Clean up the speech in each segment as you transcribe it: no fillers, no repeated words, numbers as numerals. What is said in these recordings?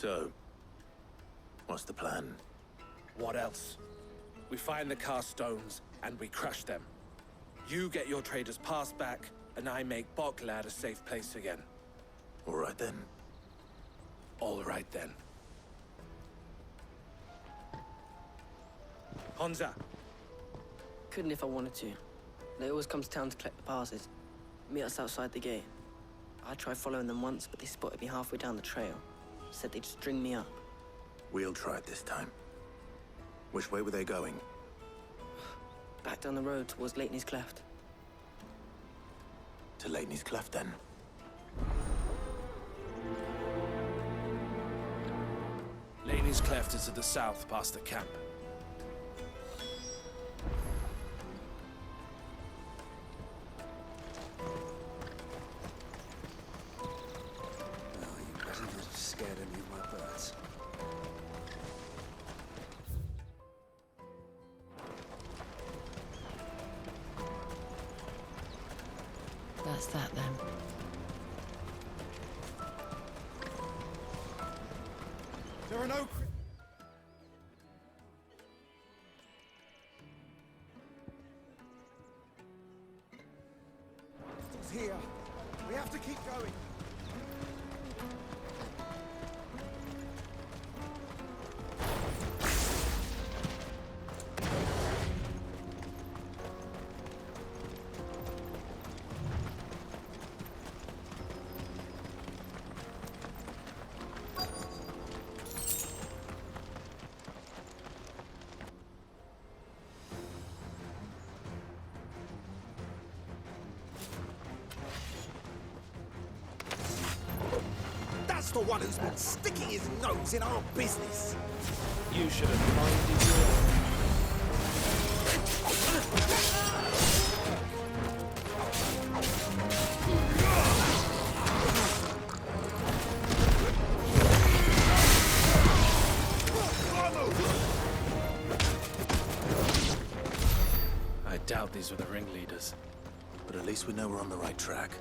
So, what's the plan? What else? We find the cast stones, and we crush them. You get your trader's pass back, and I make Boklad a safe place again. All right then. All right then. Honza! Couldn't if I wanted to. They always come to town to collect the passes. Meet us outside the gate. I tried following them once, but they spotted me halfway down the trail. Said they'd string me up. We'll try it this time. Which way were they going? Back down the road towards Lateney's Cleft. To Lateney's Cleft, then. Laney's Cleft is to the south, past the camp. Oh, you better not have scared any of my birds. That's that then. There are no... It's here. We have to keep going. That's the one who's been sticking his nose in our business. You should have minded your... I doubt these were the ringleaders. But at least we know we're on the right track.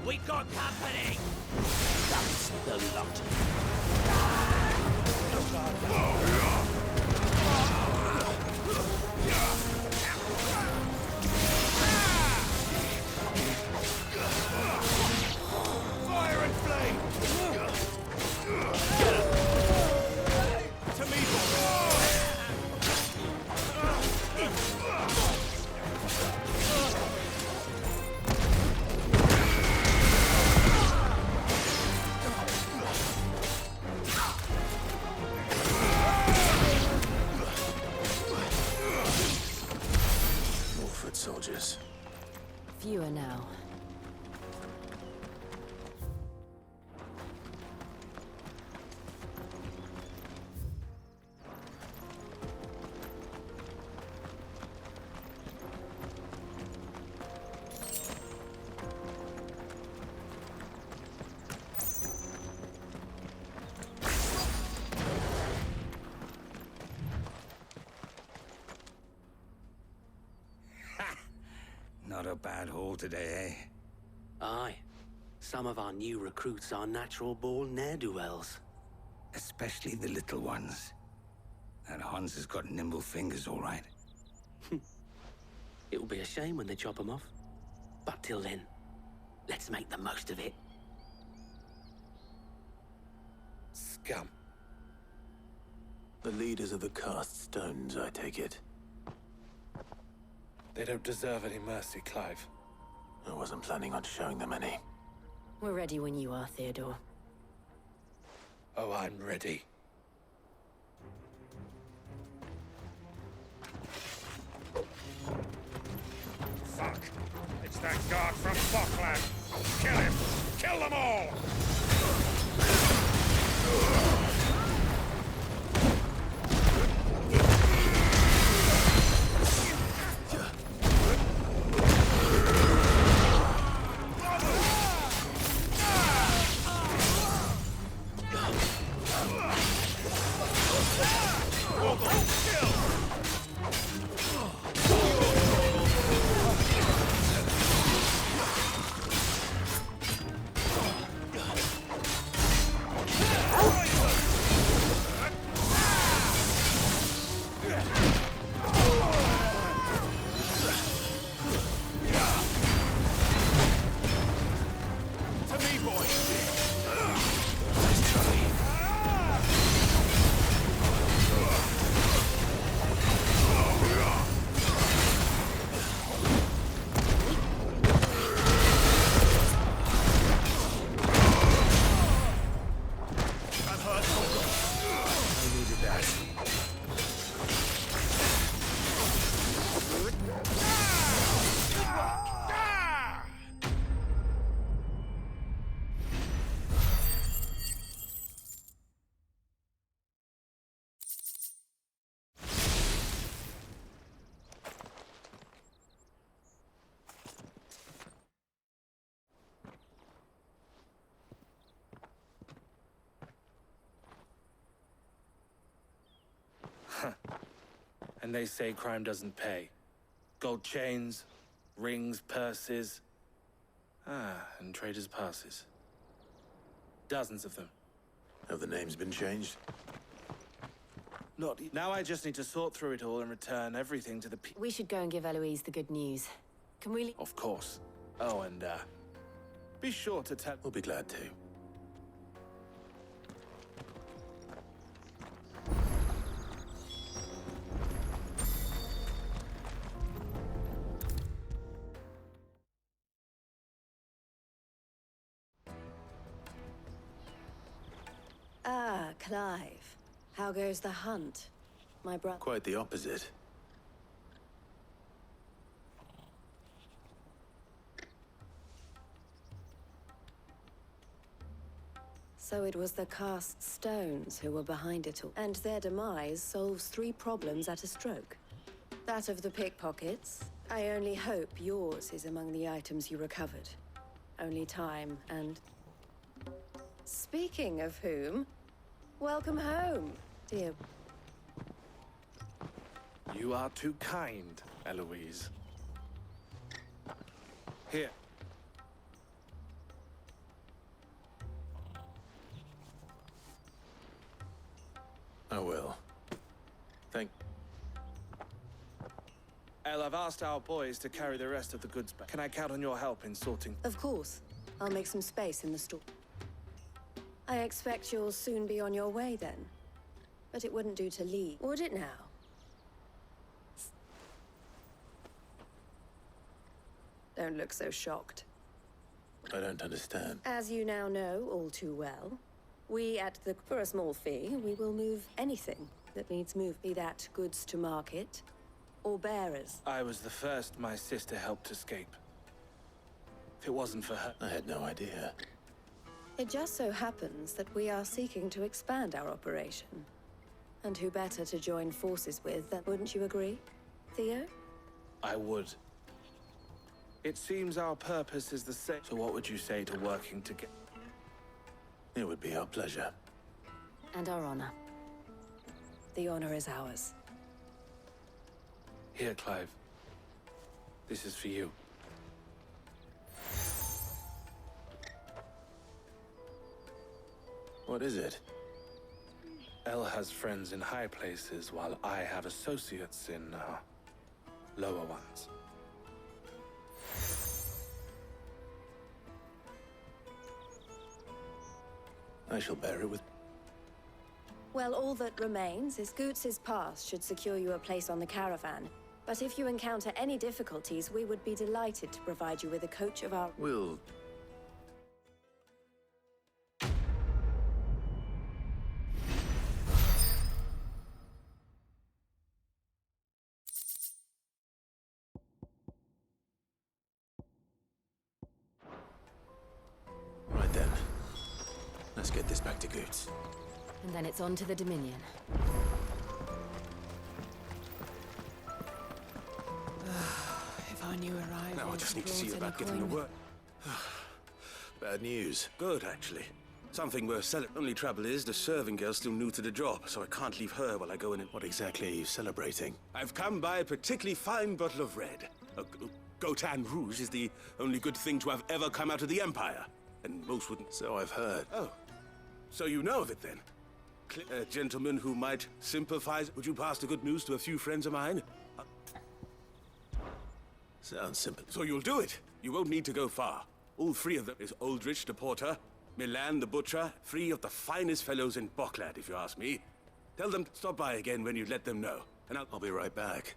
We got company! That's the lot. Fire and flame! To me, Soldiers. Fewer now. not a bad haul today, eh? Aye. Some of our new recruits are natural-born ne'er-do-wells. Especially the little ones. That Hans has got nimble fingers, all right. It will be a shame when they chop them off. But till then, let's make the most of it. Scum. The leaders of the cast stones, I take it. They don't deserve any mercy, Clive. I wasn't planning on showing them any. We're ready when you are, Theodore. Oh, I'm ready. Fuck! It's that guard from Bokland! Kill him! Kill them all! And they say crime doesn't pay. Gold chains, rings, purses. And traders' passes. Dozens of them. Have the names been changed? Now I just need to sort through it all and return everything to the We should go and give Eloise the good news. Can we Of course. Oh, and, be sure to tell... We'll be glad to. Ah, Clive. How goes the hunt? My brother... Quite the opposite. So it was the cast stones who were behind it all. And their demise solves 3 problems at a stroke. That of the pickpockets. I only hope yours is among the items you recovered. Only time and... Speaking of whom, welcome home, dear. You are too kind, Eloise. Here. I will. Thank... El, I've asked our boys to carry the rest of the goods back. Can I count on your help in sorting? Of course. I'll make some space in the store. I expect you'll soon be on your way then. But it wouldn't do to leave, would it now? Don't look so shocked. I don't understand. As you now know all too well, for a small fee, we will move anything that needs moved, be that goods to market or bearers. I was the first my sister helped escape. If it wasn't for her... I had no idea. It just so happens that we are seeking to expand our operation. And who better to join forces with than, wouldn't you agree, Theo? I would. It seems our purpose is the same. So what would you say to working together? It would be our pleasure. And our honor. The honor is ours. Here, Clive. This is for you. What is it? El has friends in high places, while I have associates in, lower ones. I shall bear it with... Well, all that remains is Goots's pass should secure you a place on the caravan. But if you encounter any difficulties, we would be delighted to provide you with a coach of our... We'll... Back to Goots. And then it's on to the Dominion. If I knew arrival. Now I just need to see about getting to work. Bad news. Good, actually. Something worth celebrating. Only trouble is, the serving girl's still new to the job, so I can't leave her while I go in and... What exactly are you celebrating? I've come by a particularly fine bottle of red. Gotan Rouge is the only good thing to have ever come out of the Empire. And most wouldn't... So I've heard. Oh. So you know of it, then? A gentleman who might sympathize. Would you pass the good news to a few friends of mine? Sounds simple. So you'll do it. You won't need to go far. All three of them is Aldrich the Porter, Milan the Butcher, three of the finest fellows in Bocklad, if you ask me. Tell them to stop by again when you let them know. And I'll be right back.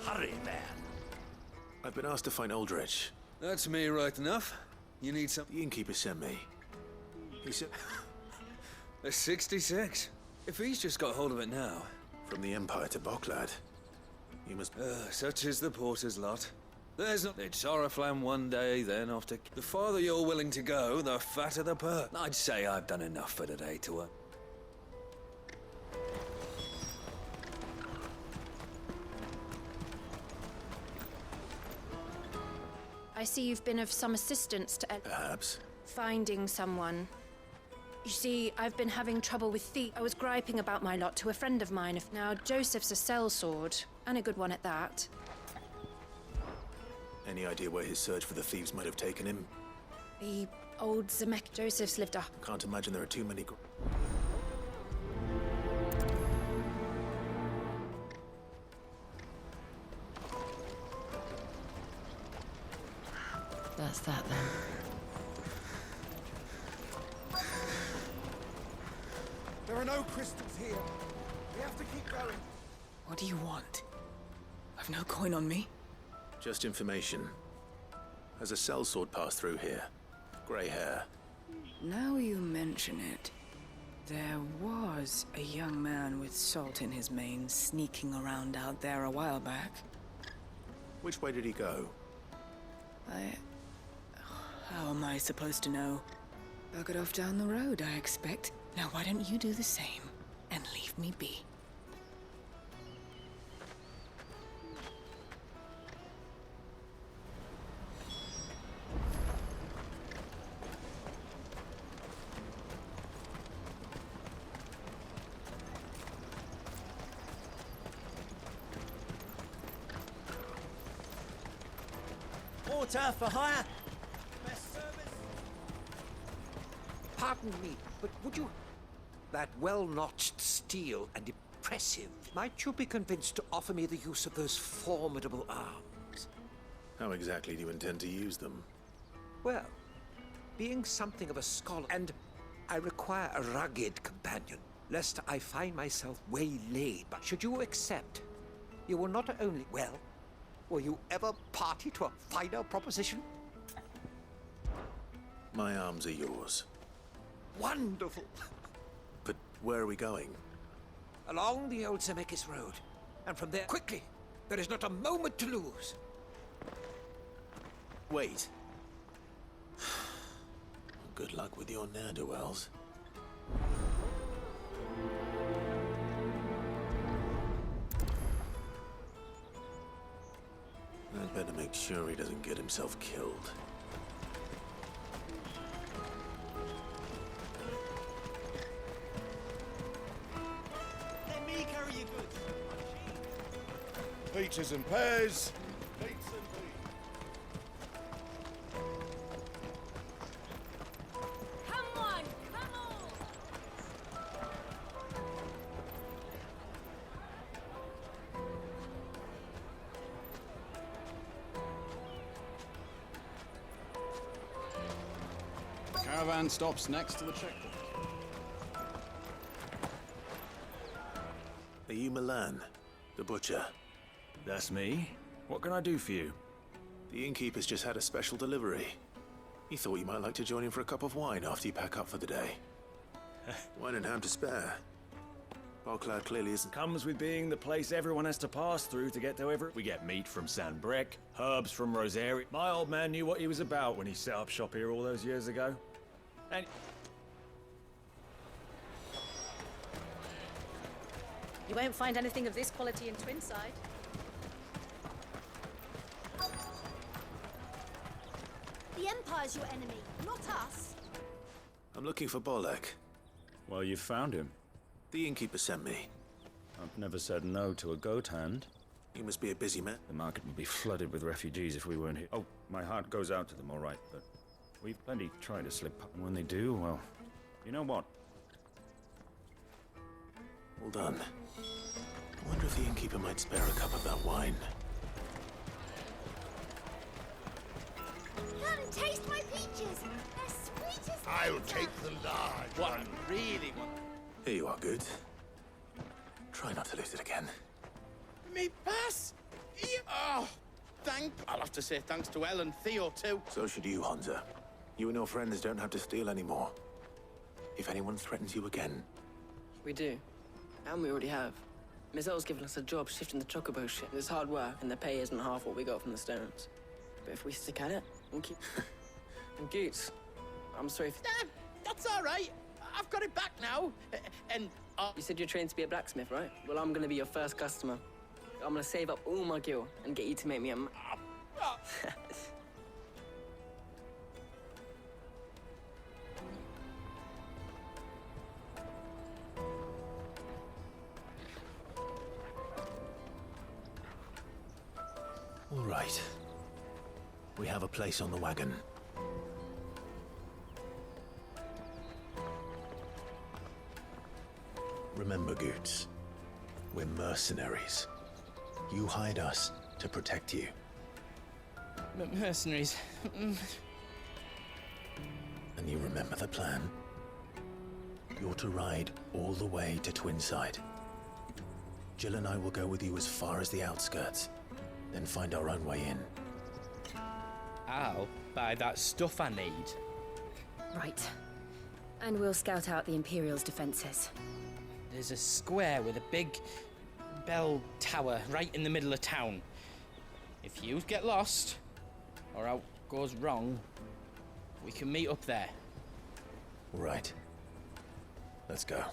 Hurry, man. I've been asked to find Aldrich. That's me right enough. You need some... The innkeeper sent me. He said... A 66? If he's just got hold of it now... From the Empire to Bocklad. You must... such is the porter's lot. There's not... It's Oriflamme one day, then off to... The farther you're willing to go, the fatter the perk. I'd say I've done enough for today to... I see you've been of some assistance to Perhaps. finding someone. You see, I've been having trouble with thieves. I was griping about my lot to a friend of mine. Now, Joseph's a sellsword, and a good one at that. Any idea where his search for the thieves might have taken him? The old Zemek Joseph's lived a... Can't imagine there are too many... That's that then. There are no crystals here. We have to keep going. What do you want? I've no coin on me. Just information. Has a sellsword passed through here? Grey hair. Now you mention it, there was a young man with salt in his mane sneaking around out there a while back. Which way did he go? How am I supposed to know? Buggered off down the road, I expect. Now why don't you do the same and leave me be? Water for hire. Best service. Pardon me, but would you... That well-notched steel and impressive. Might you be convinced to offer me the use of those formidable arms? How exactly do you intend to use them? Well, being something of a scholar, and I require a rugged companion, lest I find myself waylaid. But should you accept, you will not only... Well, will you ever party to a finer proposition? My arms are yours. Wonderful! But where are we going? Along the old Zemeckis Road. And from there, quickly! There is not a moment to lose. Wait. Good luck with your ne'er-do-wells. I'd better make sure he doesn't get himself killed. Let me carry your goods. Peaches and pears. Dates and peas. Come on, come on! Caravan stops next to the checkpoint. Are you Milan, the butcher? That's me. What can I do for you? The innkeeper's just had a special delivery. He thought you might like to join him for a cup of wine after you pack up for the day. Wine and ham to spare. Barclad clearly isn't. Comes with being the place everyone has to pass through to get to every... We get meat from San Brec, herbs from Rosario. My old man knew what he was about when he set up shop here all those years ago. And... You won't find anything of this quality in Twinside. The Empire's your enemy, not us. I'm looking for Bolek. Well, you found him. The innkeeper sent me. I've never said no to a goat hand. He must be a busy man. The market would be flooded with refugees if we weren't here. Oh, my heart goes out to them, all right, but we've plenty tried to slip up. And when they do, well, you know what? Well done. I wonder if the innkeeper might spare a cup of that wine. Come taste my peaches. They're sweet as I'll take the large one. Really want. Here you are, good. Try not to lose it again. Me pass. Oh, I'll have to say thanks to Elle and Theo too. So should you, Honza. You and your friends don't have to steal anymore. If anyone threatens you again... We do. And we already have. Miss Elle's given us a job shifting the chocobo ship. It's hard work, and the pay isn't half what we got from the stones. But if we stick at it, we'll keep... And Goots, I'm sorry for... That's all right. I've got it back now. And... You said you're trained to be a blacksmith, right? Well, I'm gonna be your first customer. I'm gonna save up all my gil and get you to make me a... All right. We have a place on the wagon. Remember, Goots, we're mercenaries. You hide us to protect you. Mercenaries. And you remember the plan? You're to ride all the way to Twinside. Jill and I will go with you as far as the outskirts, then find our own way in. I'll buy that stuff I need. Right. And we'll scout out the Imperial's defenses. There's a square with a big bell tower right in the middle of town. If you get lost, or out goes wrong, we can meet up there. Right. Let's go.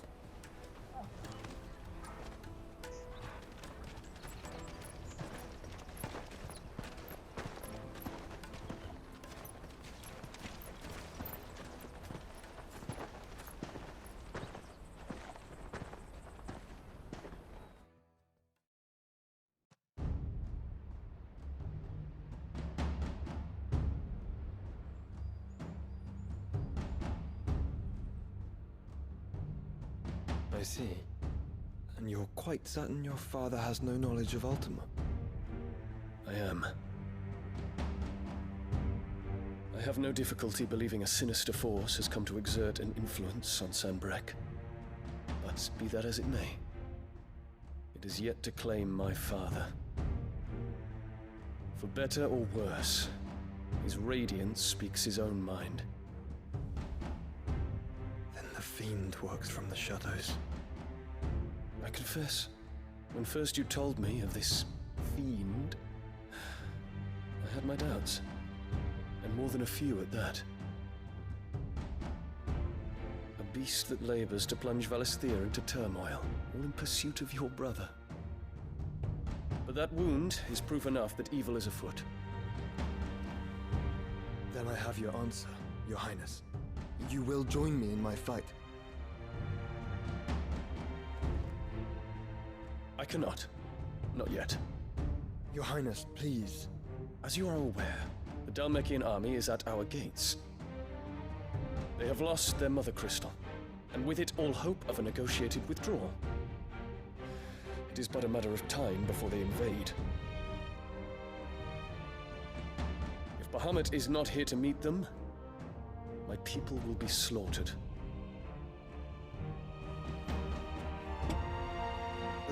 I see. And you're quite certain your father has no knowledge of Ultima? I am. I have no difficulty believing a sinister force has come to exert an influence on San Brec. But be that as it may, it is yet to claim my father. For better or worse, his radiance speaks his own mind. Then the fiend works from the shadows. I confess, when first you told me of this fiend, I had my doubts. And more than a few at that. A beast that labors to plunge Valisthea into turmoil, all in pursuit of your brother. But that wound is proof enough that evil is afoot. Then I have your answer, Your Highness. You will join me in my fight. I cannot. Not yet. Your Highness, please. As you are aware, the Dalmekian army is at our gates. They have lost their mother crystal, and with it all hope of a negotiated withdrawal. It is but a matter of time before they invade. If Bahamut is not here to meet them, my people will be slaughtered.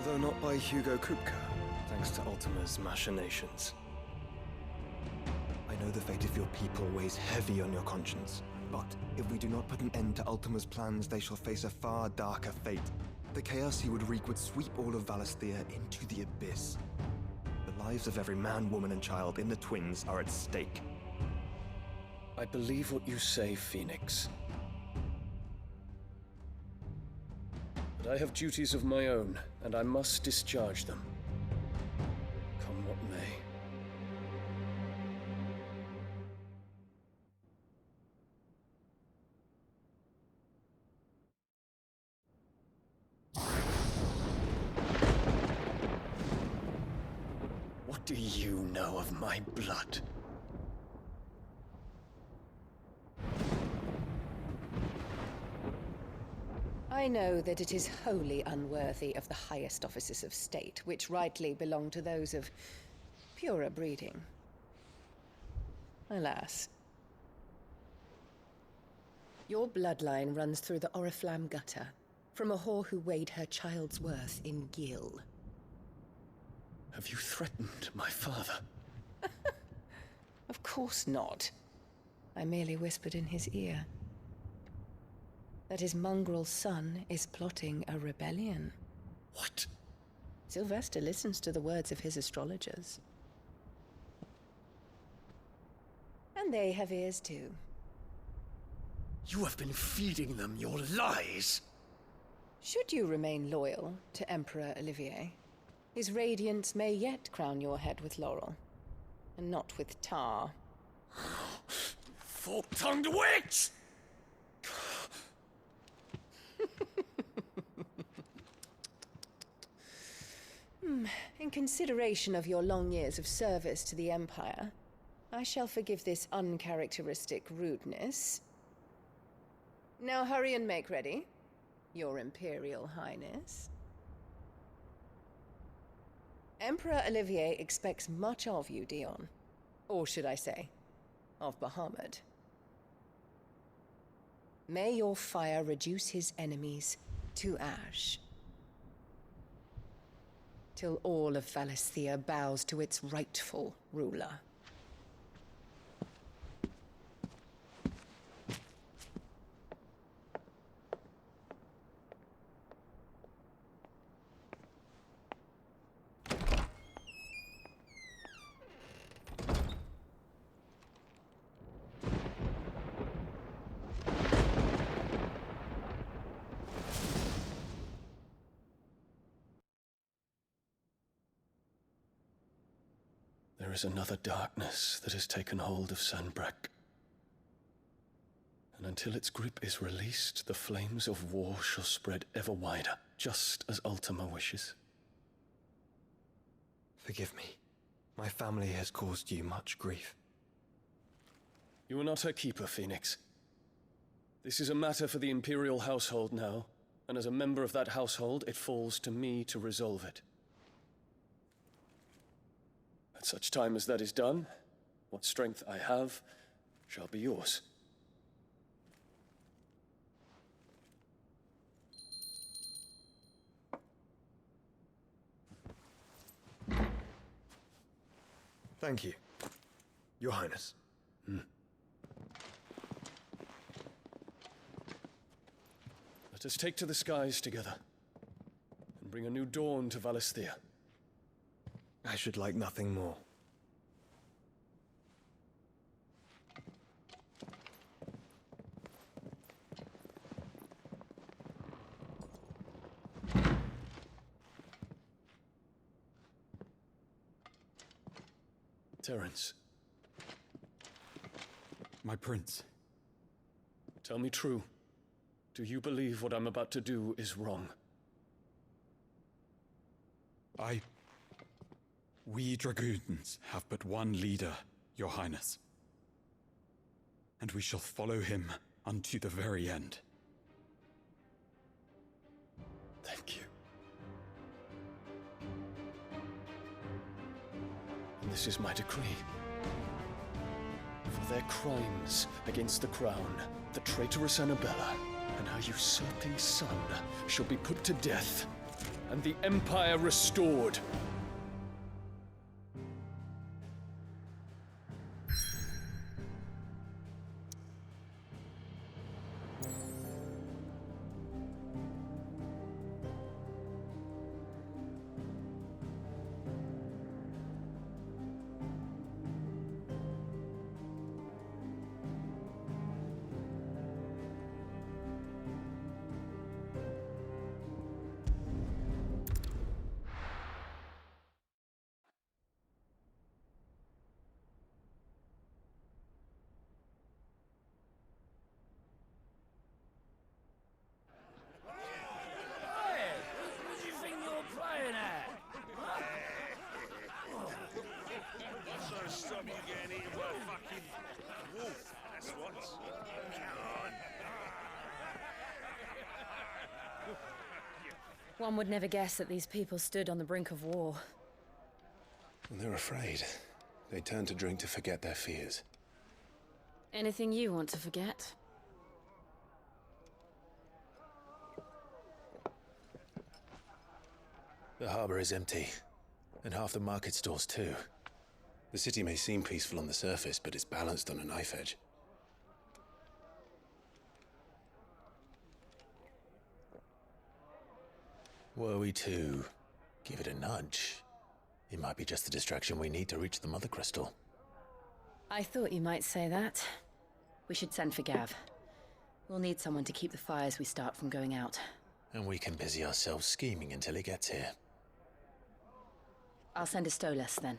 Though not by Hugo Kupka, thanks to Ultima's machinations. I I know the fate of your people weighs heavy on your conscience, but if we do not put an end to Ultima's plans, they shall face a far darker fate. The chaos he would wreak would sweep all of Valisthea into the abyss. The lives of every man, woman, and child in the Twins are at stake. I believe what you say, Phoenix. But I have duties of my own, and I must discharge them. Come what may. What do you know of my blood? I know that it is wholly unworthy of the highest offices of state, which rightly belong to those of purer breeding. Alas. Your bloodline runs through the Oriflamme gutter, from a whore who weighed her child's worth in gill. Have you threatened my father? Of course not. I merely whispered in his ear that his mongrel son is plotting a rebellion. What? Sylvester listens to the words of his astrologers. And they have ears too. You have been feeding them your lies! Should you remain loyal to Emperor Olivier, his radiance may yet crown your head with laurel, and not with tar. Fork-tongued witch! In consideration of your long years of service to the Empire, I shall forgive this uncharacteristic rudeness. Now hurry and make ready, Your Imperial Highness. Emperor Olivier expects much of you, Dion. Or should I say, of Bahamut. May your fire reduce his enemies to ash, till all of Valisthea bows to its rightful ruler. There is another darkness that has taken hold of Sanbreque. And until its grip is released, the flames of war shall spread ever wider, just as Ultima wishes. Forgive me. My family has caused you much grief. You are not her keeper, Phoenix. This is a matter for the Imperial household now, and as a member of that household, it falls to me to resolve it. At such time as that is done, what strength I have shall be yours. Thank you, Your Highness. Let us take to the skies together, and bring a new dawn to Valisthea. I should like nothing more. Terence. My prince. Tell me true. Do you believe what I'm about to do is wrong? We dragoons have but one leader, Your Highness. And we shall follow him unto the very end. Thank you. And this is my decree. For their crimes against the crown, the traitorous Annabella and her usurping son shall be put to death, and the Empire restored. One would never guess that these people stood on the brink of war. And they're afraid. They turn to drink to forget their fears. Anything you want to forget? The harbor is empty, and half the market stalls too. The city may seem peaceful on the surface, but it's balanced on a knife edge. Were we to give it a nudge, it might be just the distraction we need to reach the Mother Crystal. I thought you might say that. We should send for Gav. We'll need someone to keep the fires we start from going out. And we can busy ourselves scheming until he gets here. I'll send a Stolas then.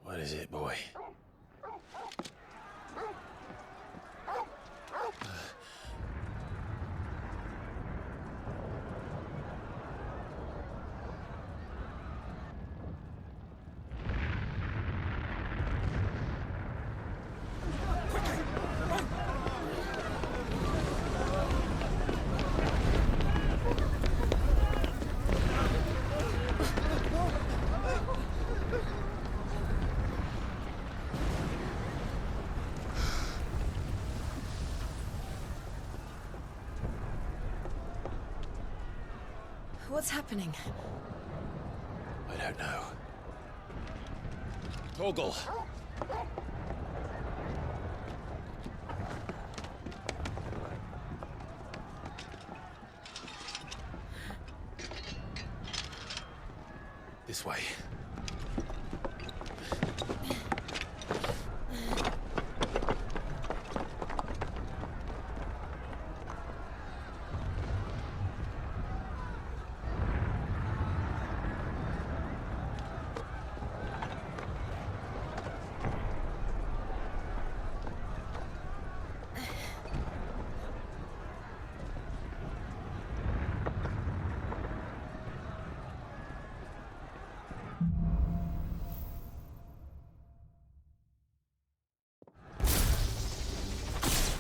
What is it, boy? What's happening? I don't know. Torgal! This way.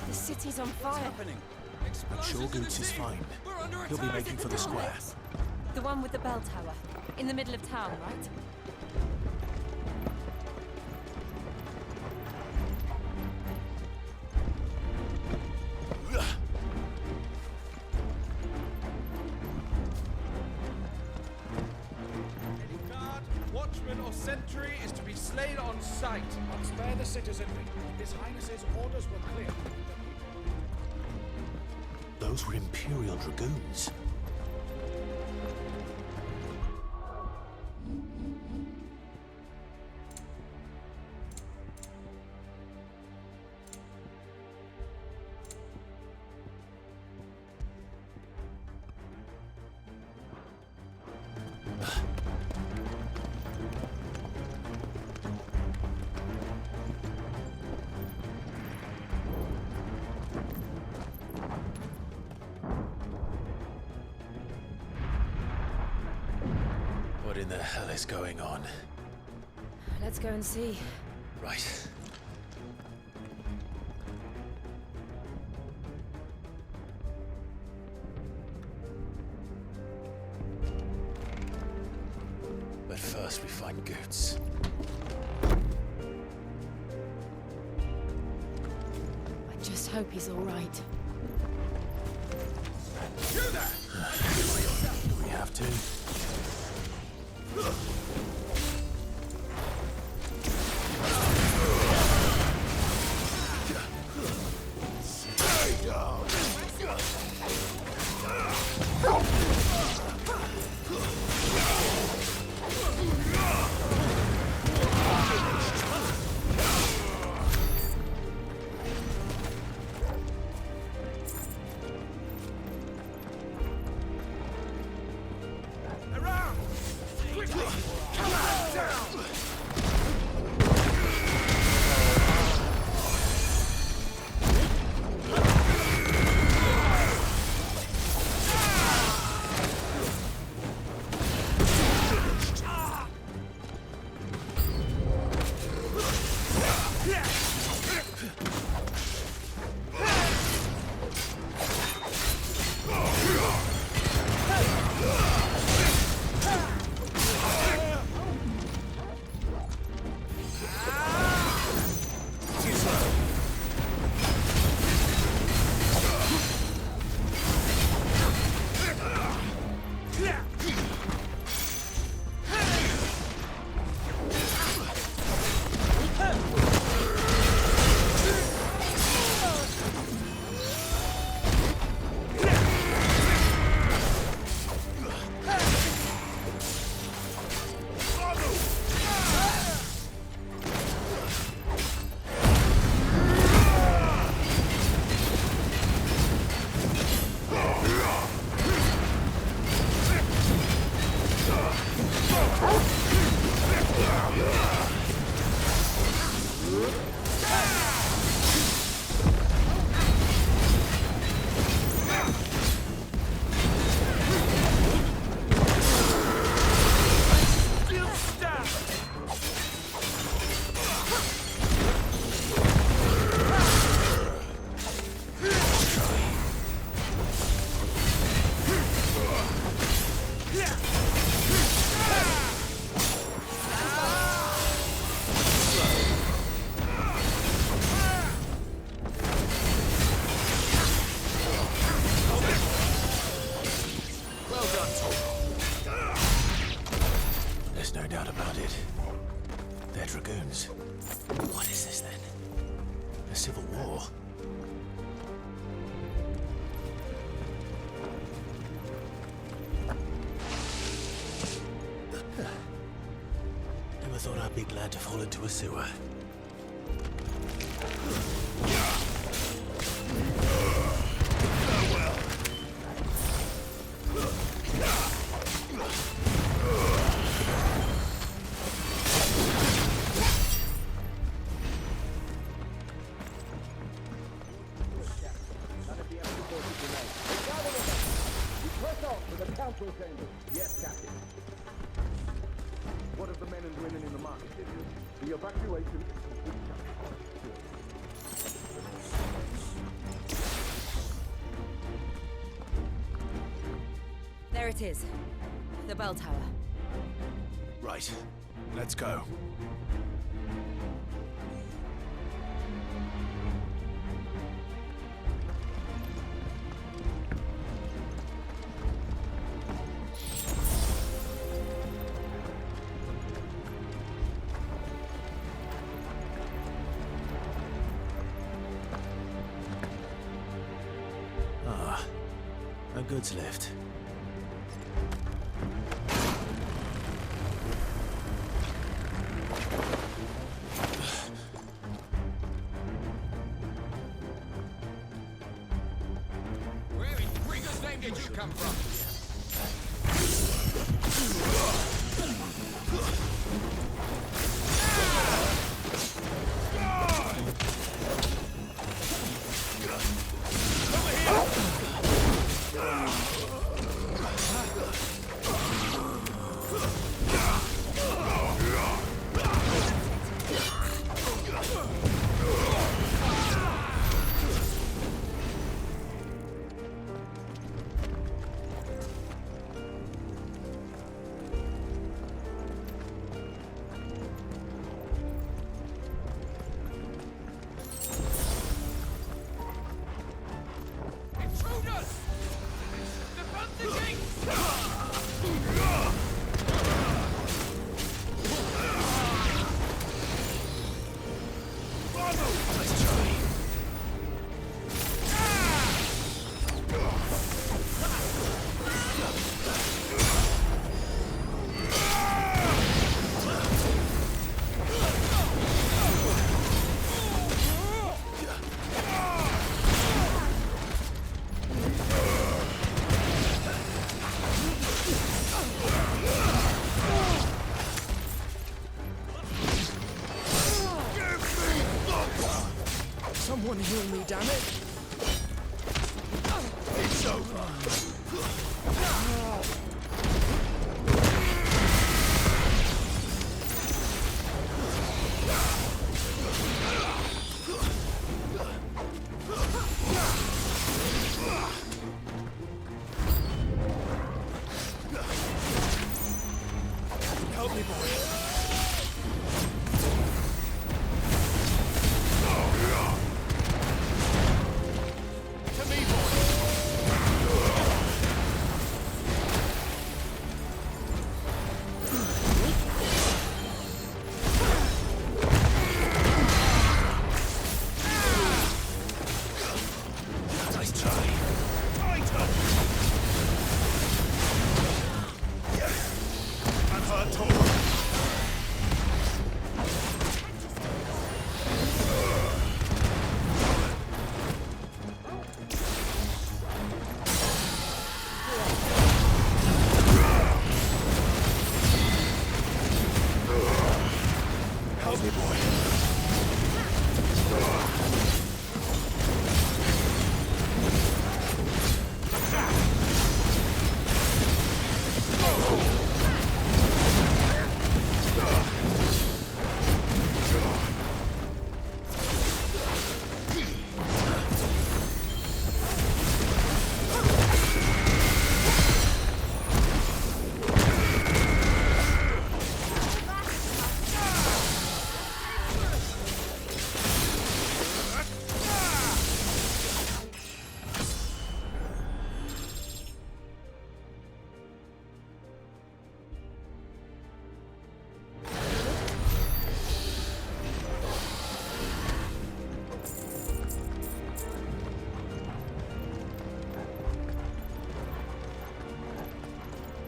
The city's on fire. What's happening? I'm sure Goots is fine. He'll be making for the square. The one with the bell tower. In the middle of town, right? Any guard, watchman, or sentry is to be slain on sight. But spare the citizenry. His Highness's orders were clear. Those were Imperial Dragoons. What in the hell is going on? Let's go and see. Right. But first we find Goots. I just hope he's all right. You there! Do we have to? There's no doubt about it. They're dragoons. What is this then? A civil war? Never thought I'd be glad to fall into a sewer. Yes, Captain. What of the men and women in the market district? The evacuation is complete. There it is. The bell tower. Right. Let's go. A goods lift. Where in Rigger's name did you come from? Someone heal me, damn it! It's over. Help me, boy. I'm hurt, Tor. me, boy.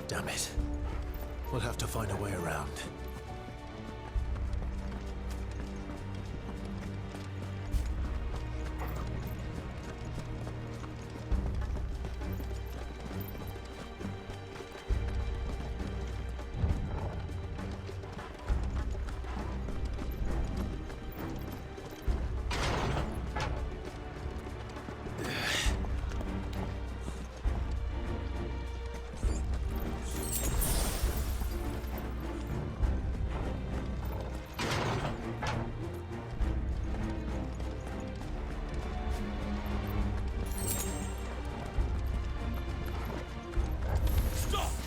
Damn it. We'll have to find a way around.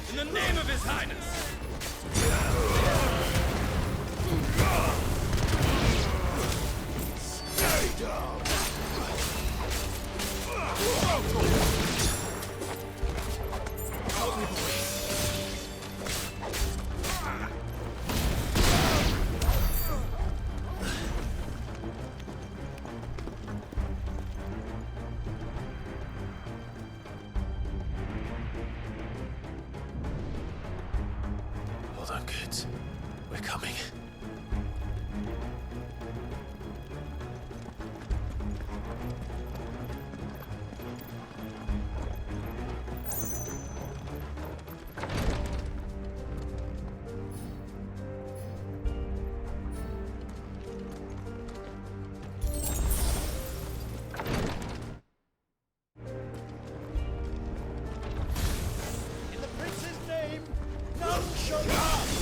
In the name of His Highness! Stay down! Help me, boy. Hold on, kids. We're coming. In the prince's name, none shall pass!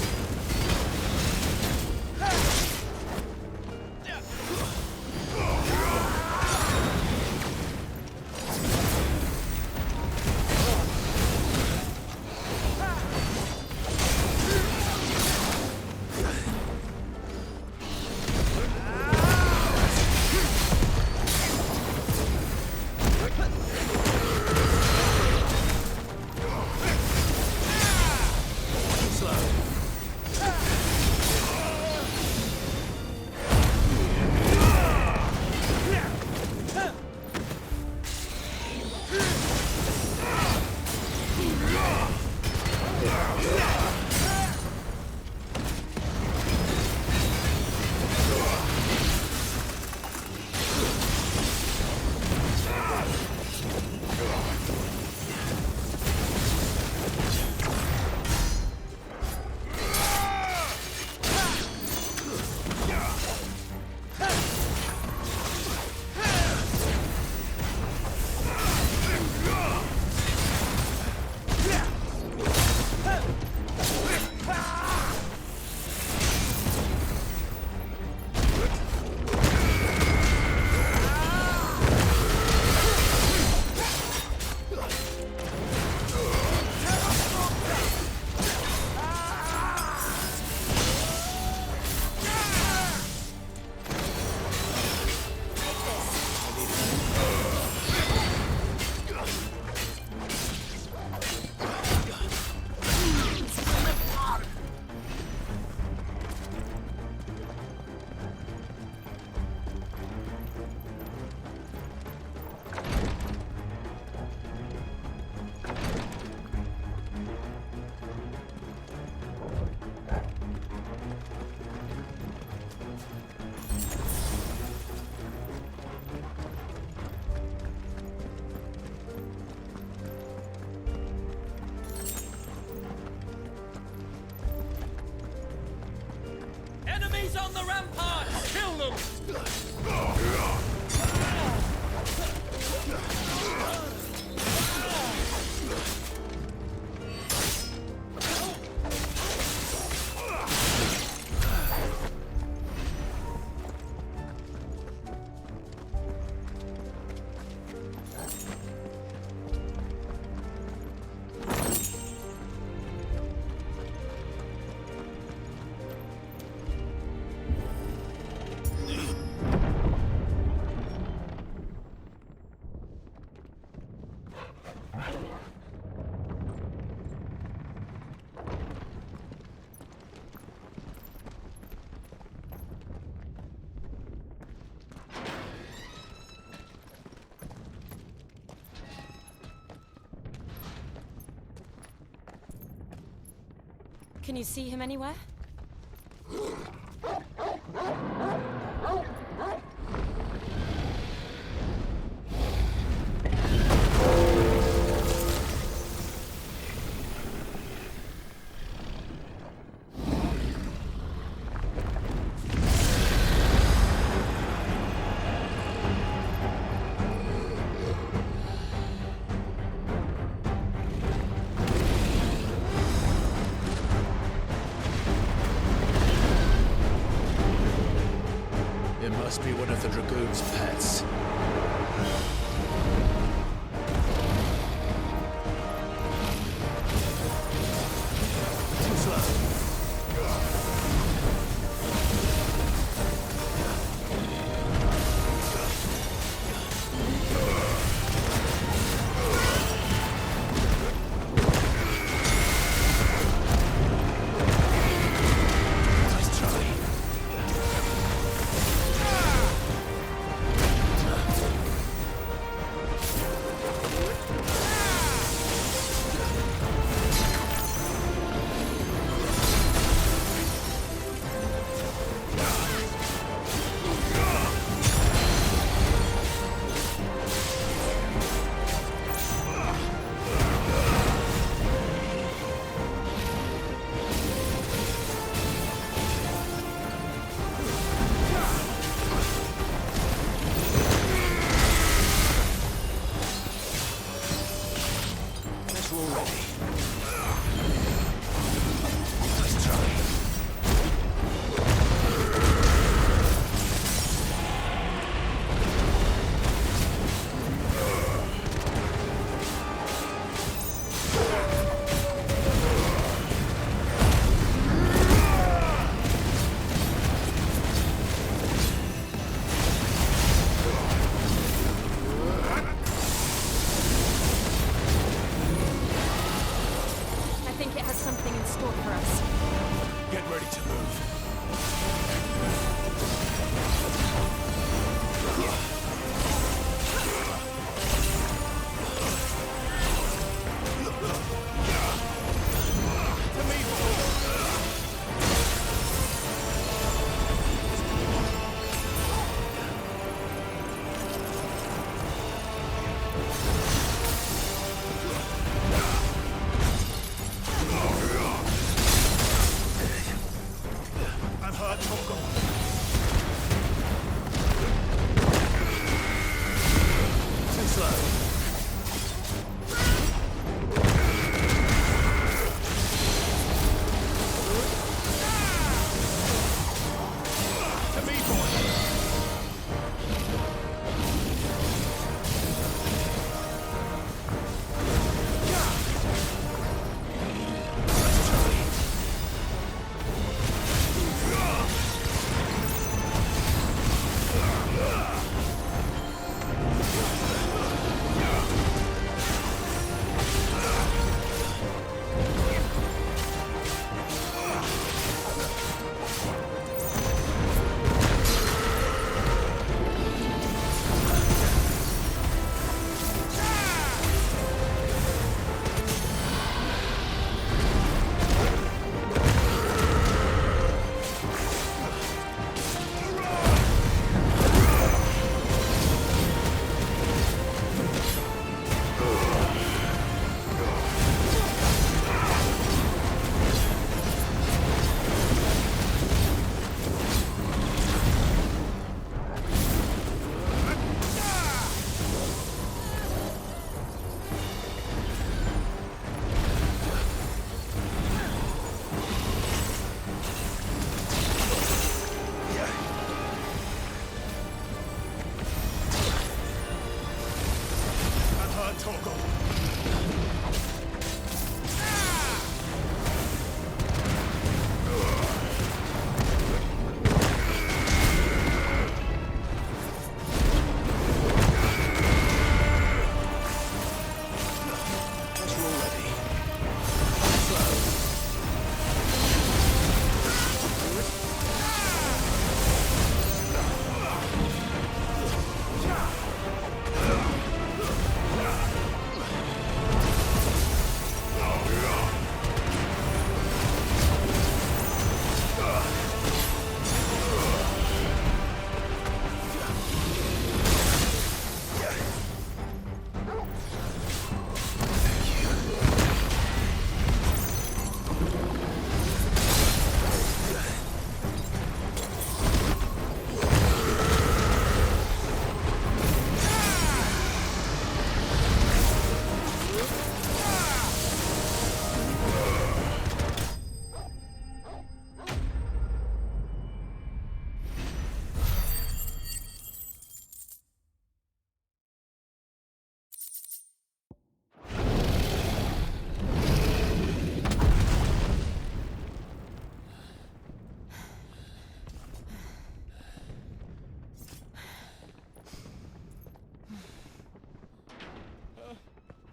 Enemy Enemies on the rampart! Kill them! Can you see him anywhere? It must be one of the Dragoon's pets. Too slow. Nice try.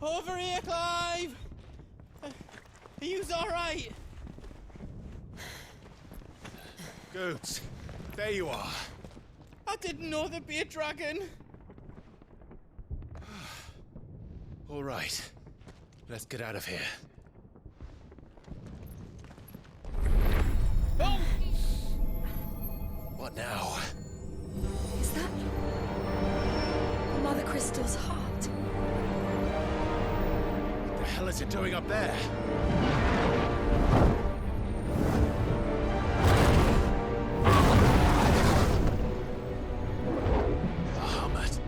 Over here, Clive! Are you alright? Goots, there you are. I didn't know there'd be a dragon. All right, let's get out of here. Oh! What now? Is that Mother Crystal's heart? What the hell is it doing up there? Bahamut.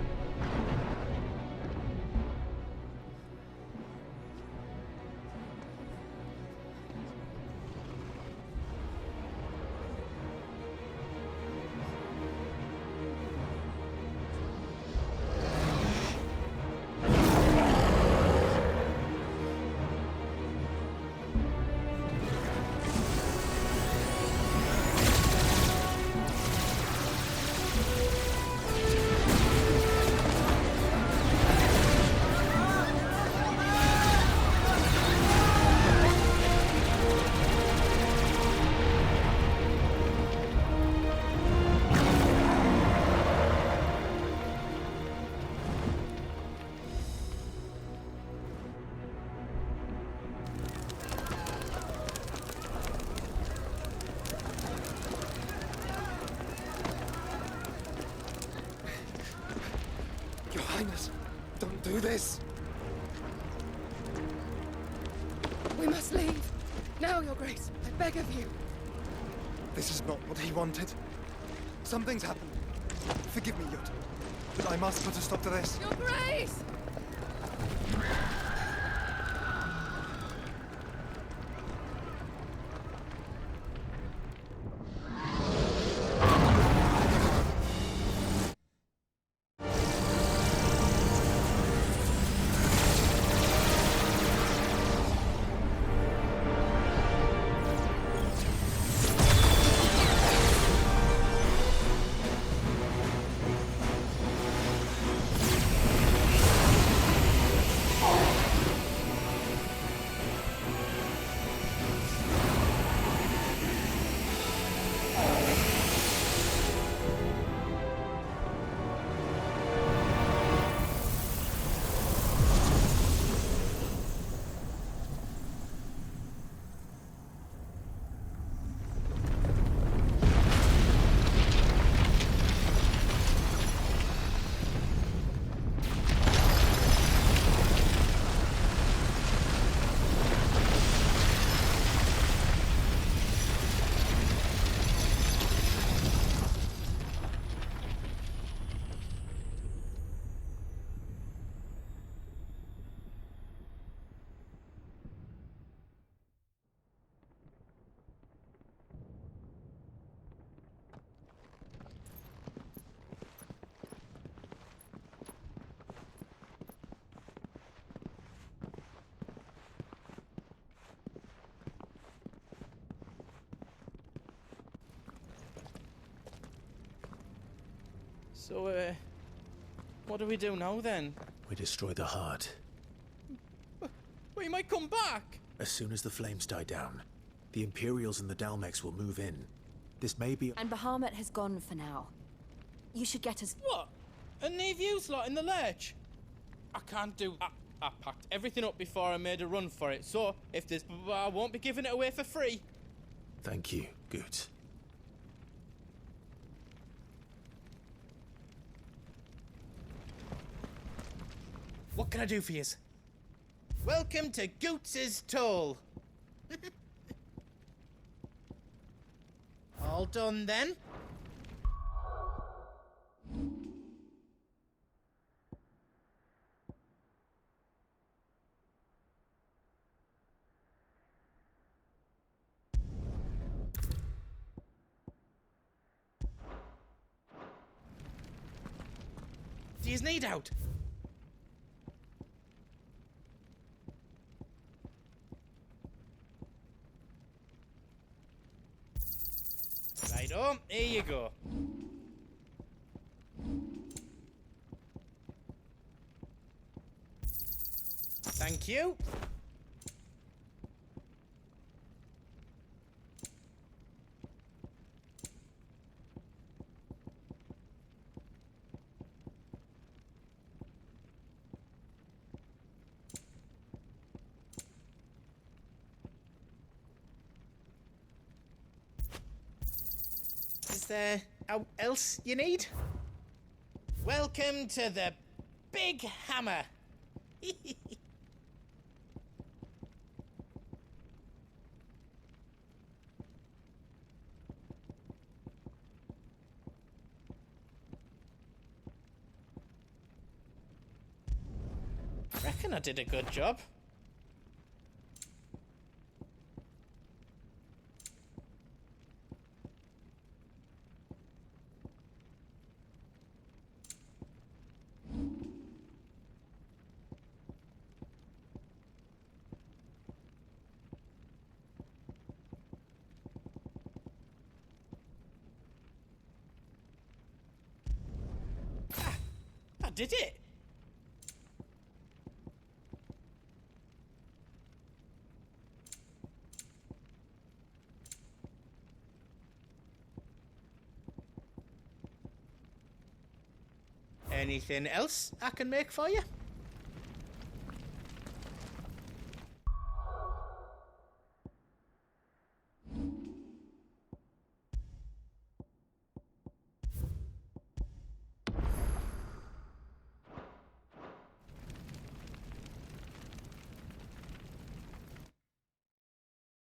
Your Highness, don't do this. We must leave. Now, Your Grace. I beg of you. This is not what he wanted. Something's happened. Forgive me, Yut, but I must put a stop to this. Your Grace! So, what do we do now then? We destroy the heart. We might come back! As soon as the flames die down, the Imperials and the Dalmex will move in. This may be... And Bahamut has gone for now. You should get us... What? And leave you lot in the lurch? I can't do... I packed everything up before I made a run for it, so if there's... I won't be giving it away for free. Thank you, Goots. What can I do for yous? Welcome to Goots's Toll. All done then? Do yous need out? Right, here you go. Thank you. Is there else you need? Welcome to the Big Hammer. Reckon I did a good job. I did it! Anything else I can make for you?